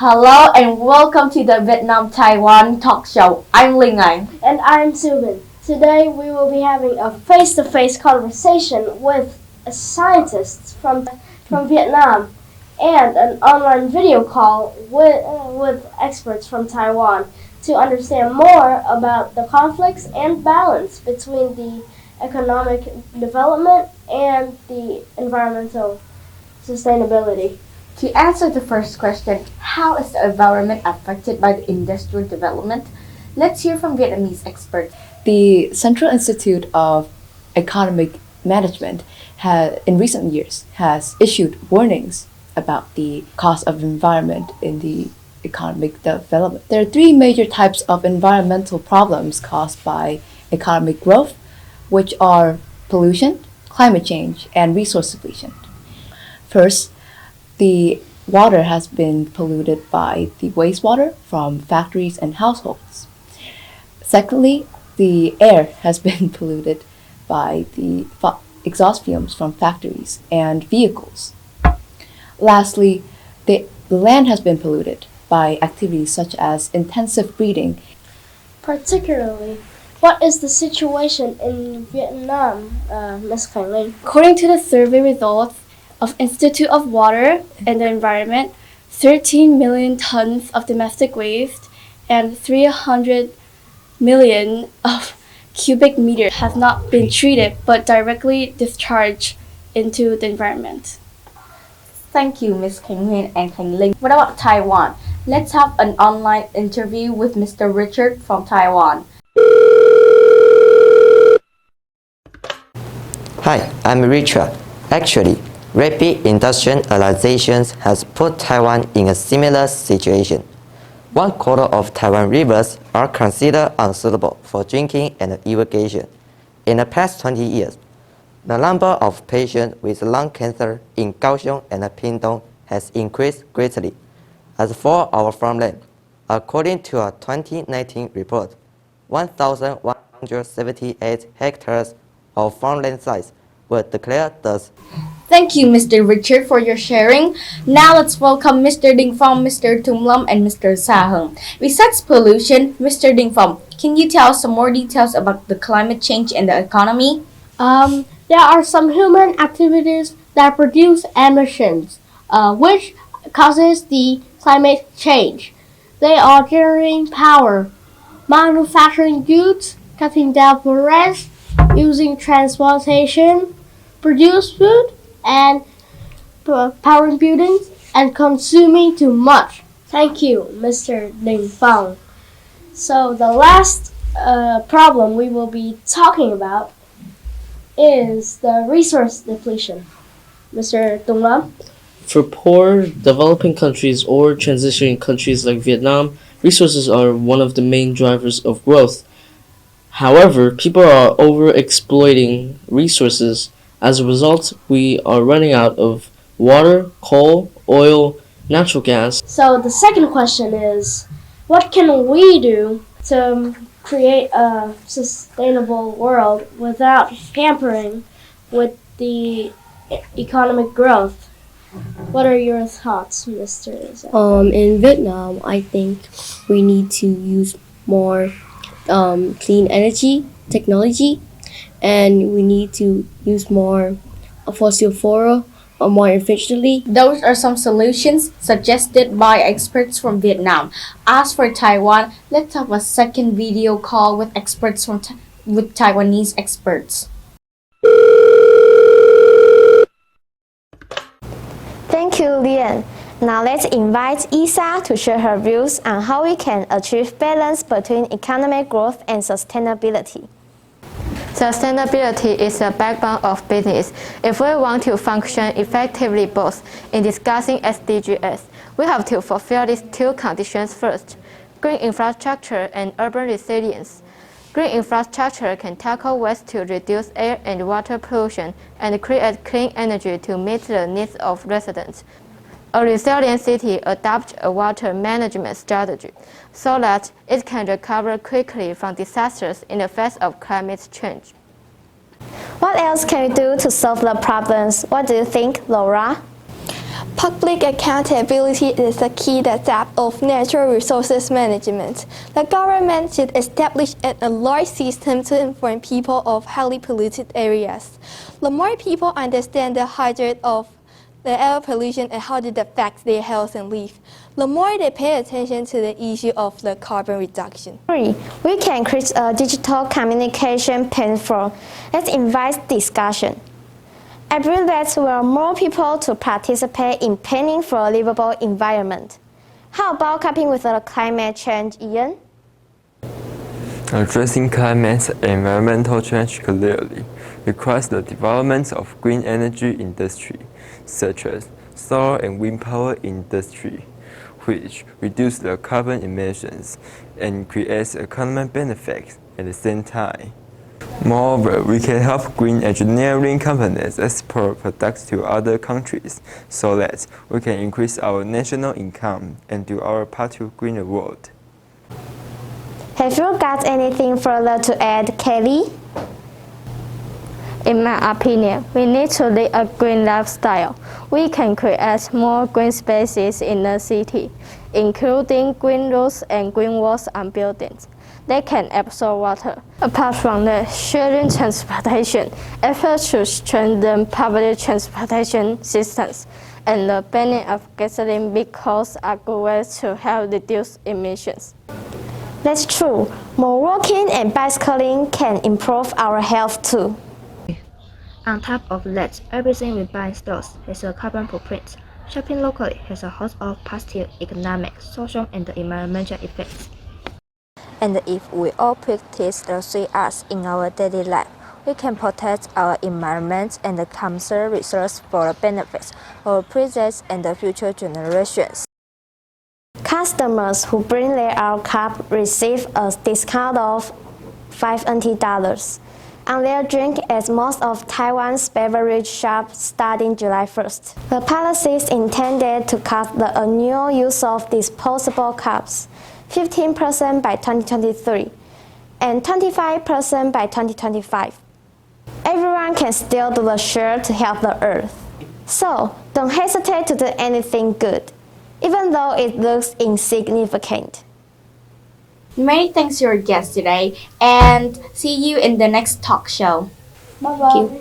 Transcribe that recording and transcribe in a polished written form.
Hello and welcome to the Vietnam-Taiwan talk show. I'm Ling Anh. And I'm Subin. Today we will be having a face-to-face conversation with scientists from Vietnam and an online video call with experts from Taiwan to understand more about the conflicts and balance between the economic development and the environmental sustainability. To answer the first question, how is the environment affected by the industrial development? Let's hear from Vietnamese experts. The Central Institute of Economic Management in recent years has issued warnings about the cost of environment in the economic development. There are three major types of environmental problems caused by economic growth, which are pollution, climate change, and resource depletion. First, the water has been polluted by the wastewater from factories and households. Secondly, the air has been polluted by the exhaust fumes from factories and vehicles. Lastly, the land has been polluted by activities such as intensive breeding. Particularly, what is the situation in Vietnam, Ms. Khánh Linh? According to the survey results of Institute of Water and the Environment, 13 million tons of domestic waste and 300 million of cubic meters have not been treated but directly discharged into the environment. Thank you, Ms. Khánh Huyên and Khánh Linh. What about Taiwan? Let's have an online interview with Mr. Richard from Taiwan. Hi, I'm Richard. Actually, rapid industrialization has put Taiwan in a similar situation. 1/4 of Taiwan rivers are considered unsuitable for drinking and irrigation. In the past 20 years, the number of patients with lung cancer in Kaohsiung and Pingtung has increased greatly. As for our farmland, according to a 2019 report, 1,178 hectares of farmland sites were declared thus. Thank you, Mr. Richard, for your sharing. Now let's welcome Mr. Ding Phong, Mr. Tung Lam, and Mr. Sa Hung. Besides pollution, Mr. Ding Phong, can you tell us some more details about the climate change and the economy? There are some human activities that produce emissions, which causes the climate change. They are generating power, manufacturing goods, cutting down forests, using transportation, produce food, and powering buildings, and consuming too much. Thank you, Mr. Ding Phong. So the last problem we will be talking about is the resource depletion. Mr. Tung Lam? For poor, developing countries or transitioning countries like Vietnam, resources are one of the main drivers of growth. However, people are overexploiting resources. As a result, we are running out of water, coal, oil, natural gas. So the second question is, what can we do to create a sustainable world without hampering with the economic growth? What are your thoughts, Mr. Zhang? In Vietnam, I think we need to use more clean energy technology, and we need to use more fossil fuel more efficiently. Those are some solutions suggested by experts from Vietnam. As for Taiwan, let's have a second video call with experts with Taiwanese experts. Thank you, Lian. Now let's invite Isa to share her views on how we can achieve balance between economic growth and sustainability. Sustainability is the backbone of business. If we want to function effectively both in discussing SDGs, we have to fulfill these two conditions first: green infrastructure and urban resilience. Green infrastructure can tackle waste to reduce air and water pollution and create clean energy to meet the needs of residents. A resilient city adopts a water management strategy so that it can recover quickly from disasters in the face of climate change. What else can we do to solve the problems? What do you think, Laura? Public accountability is the key step of natural resources management. The government should establish a large system to inform people of highly polluted areas. The more people understand the hazard of the air pollution and how it affects their health and life, the more they pay attention to the issue of the carbon reduction. 3. We can create a digital communication platform. Let's invite discussion. I believe that we want more people to participate in planning for a livable environment. How about coping with the climate change, Ian? Addressing climate and environmental change clearly requires the development of green energy industry, such as solar and wind power industry, which reduce the carbon emissions and creates economic benefits at the same time. Moreover, we can help green engineering companies export products to other countries so that we can increase our national income and do our part to green the world. Have you got anything further to add, Kelly? In my opinion, we need to lead a green lifestyle. We can create more green spaces in the city, including green roofs and green walls on buildings. They can absorb water. Apart from the sharing transportation, efforts to strengthen public transportation systems and the banning of gasoline vehicles are good ways to help reduce emissions. That's true. More walking and bicycling can improve our health too. On top of that, everything we buy in stores has a carbon footprint. Shopping locally has a host of positive economic, social, and environmental effects. And if we all practice the 3 R's in our daily life, we can protect our environment and conserve resources for the benefits of our present and the future generations. Customers who bring their own cup receive a discount of $5 on their drink at most of Taiwan's beverage shops starting July 1st. The policy is intended to cut the annual use of disposable cups 15% by 2023 and 25% by 2025. Everyone can still do the share to help the earth. So, don't hesitate to do anything good, even though it looks insignificant. Many thanks to your guest today, and see you in the next talk show. Bye bye.